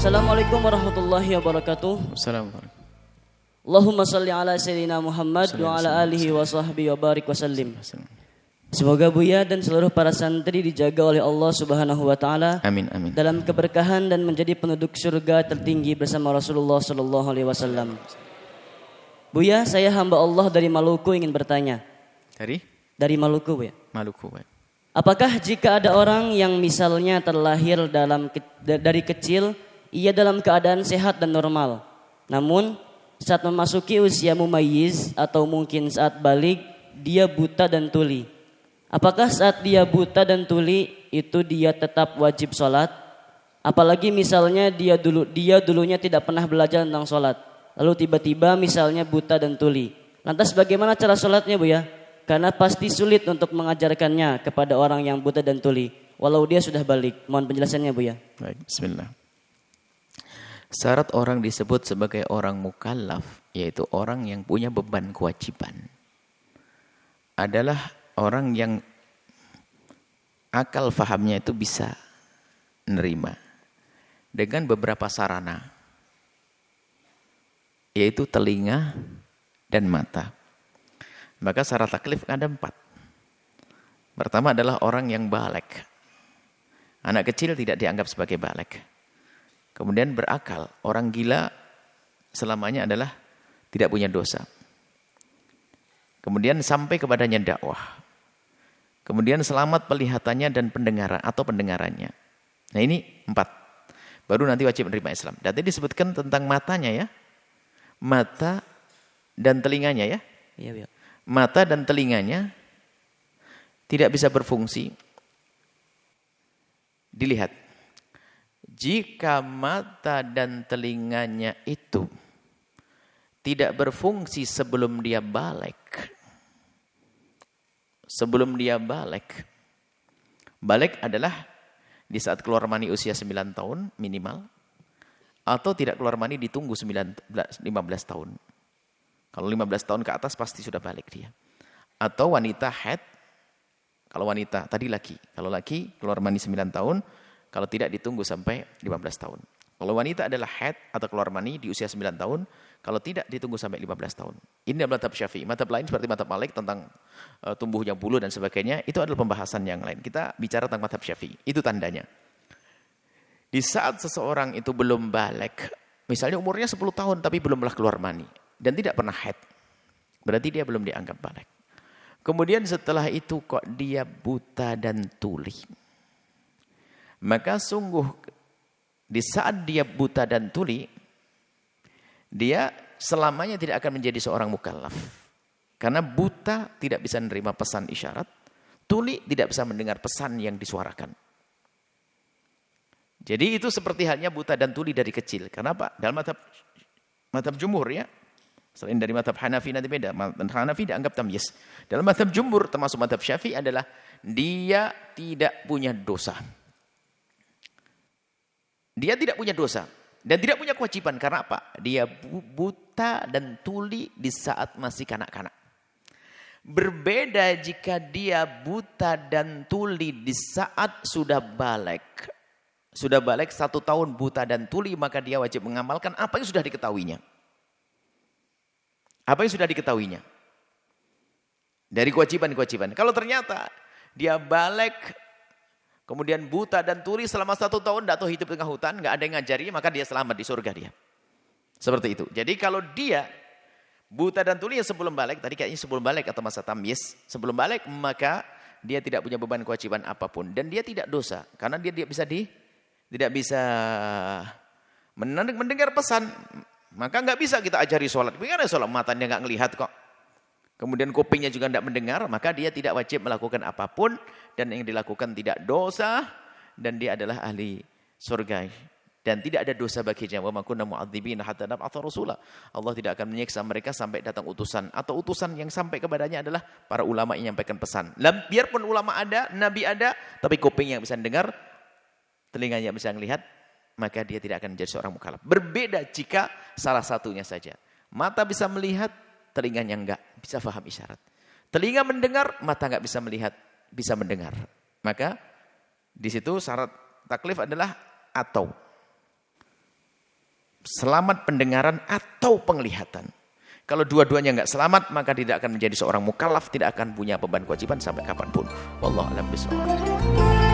Assalamualaikum warahmatullahi wabarakatuh. Assalamualaikum. Allahumma salli ala sayyidina Muhammad wa ala alihi wa sahbihi wa barik wa sallim. Semoga Buya dan seluruh para santri dijaga oleh Allah Subhanahu wa taala. Amin amin. Dalam keberkahan dan menjadi penduduk surga tertinggi bersama Rasulullah sallallahu alaihi wasallam. Buya, saya hamba Allah dari Maluku ingin bertanya. Dari Maluku, Buya. Maluku, Buya. Apakah jika ada orang yang misalnya terlahir dari kecil, ia dalam keadaan sehat dan normal, namun saat memasuki usia mumayyiz atau mungkin saat balik, dia buta dan tuli. Apakah saat dia buta dan tuli itu dia tetap wajib sholat? Apalagi misalnya dia dulunya tidak pernah belajar tentang sholat, lalu tiba-tiba misalnya buta dan tuli. Lantas bagaimana cara sholatnya, Bu ya? Karena pasti sulit untuk mengajarkannya kepada orang yang buta dan tuli, walau dia sudah balik. Mohon penjelasannya, Bu ya. Baik, bismillah. Syarat orang disebut sebagai orang mukallaf, yaitu orang yang punya beban kewajiban, adalah orang yang akal fahamnya itu bisa menerima dengan beberapa sarana, yaitu telinga dan mata. Maka syarat taklif ada 4. Pertama adalah orang yang baligh. Anak kecil tidak dianggap sebagai baligh. Kemudian berakal. Orang gila selamanya adalah tidak punya dosa. Kemudian sampai kepadanya dakwah. Kemudian selamat penglihatannya dan pendengarannya. Nah ini 4. Baru nanti wajib menerima Islam. Dan tadi disebutkan tentang matanya ya. Mata dan telinganya ya. Iya. Mata dan telinganya tidak bisa berfungsi. Dilihat. Jika mata dan telinganya itu tidak berfungsi sebelum dia baligh. Sebelum dia baligh. Baligh adalah di saat keluar mani usia 9 tahun minimal. Atau tidak keluar mani ditunggu 15 tahun. Kalau 15 tahun ke atas pasti sudah balik dia. Atau wanita haid. Kalau wanita, tadi laki. Kalau laki keluar mani 9 tahun. Kalau tidak ditunggu sampai 15 tahun. Kalau wanita adalah haid atau keluar mani di usia 9 tahun. Kalau tidak ditunggu sampai 15 tahun. Ini adalah madhab Syafi'i. Madhab lain seperti madhab Malik tentang tumbuhnya bulu dan sebagainya. Itu adalah pembahasan yang lain. Kita bicara tentang madhab Syafi'i. Itu tandanya. Di saat seseorang itu belum balik. Misalnya umurnya 10 tahun tapi belumlah keluar mani. Dan tidak pernah haid. Berarti dia belum dianggap baligh. Kemudian setelah itu kok dia buta dan tuli. Maka sungguh di saat dia buta dan tuli, dia selamanya tidak akan menjadi seorang mukallaf. Karena buta tidak bisa menerima pesan isyarat, tuli tidak bisa mendengar pesan yang disuarakan. Jadi itu seperti halnya buta dan tuli dari kecil. Kenapa? Dalam madhab jumhur ya. Selain dari madhab Hanafi nanti beda. Madhab Hanafi dianggap tamyiz. Dalam madhab jumhur termasuk madhab Syafi'i adalah dia tidak punya dosa. Dia tidak punya dosa. Dan tidak punya kewajiban. Karena apa? Dia buta dan tuli di saat masih kanak-kanak. Berbeda jika dia buta dan tuli di saat sudah baligh. Sudah baligh 1 tahun buta dan tuli, maka dia wajib mengamalkan apa yang sudah diketahuinya. Apa yang sudah diketahuinya? Dari kewajiban-kewajiban. Kalau ternyata dia baligh, kemudian buta dan tuli selama 1 tahun, tidak tahu hidup di tengah hutan, nggak ada yang ngajari, maka dia selamat di surga dia. Seperti itu. Jadi kalau dia buta dan tuli sebelum baligh, tadi kayaknya sebelum baligh atau masa tamyiz, sebelum baligh, maka dia tidak punya beban kewajiban apapun. Dan dia tidak dosa. Karena dia tidak bisa mendengar pesan. Maka nggak bisa kita ajari sholat. Bagaimana sholat? Matanya nggak ngelihat kok. Kemudian kupingnya juga tidak mendengar. Maka dia tidak wajib melakukan apapun. Dan yang dilakukan tidak dosa. Dan dia adalah ahli surga. Dan tidak ada dosa baginya. Wa ma kunna mu'adzibina hatta nab'atha rasula. Allah tidak akan menyiksa mereka sampai datang utusan. Atau utusan yang sampai kepadanya adalah para ulama yang menyampaikan pesan. Biarpun ulama ada, nabi ada. Tapi kuping yang bisa mendengar, telinganya yang bisa melihat, maka dia tidak akan menjadi seorang mukallaf. Berbeda jika salah satunya saja. Mata bisa melihat, telinganya enggak, bisa paham isyarat. Telinga mendengar, mata enggak bisa melihat, bisa mendengar. Maka di situ syarat taklif adalah atau. selamat pendengaran atau penglihatan. Kalau dua-duanya enggak selamat, maka tidak akan menjadi seorang mukallaf, tidak akan punya beban kewajiban sampai kapanpun. Wallahu a'lam bishawab.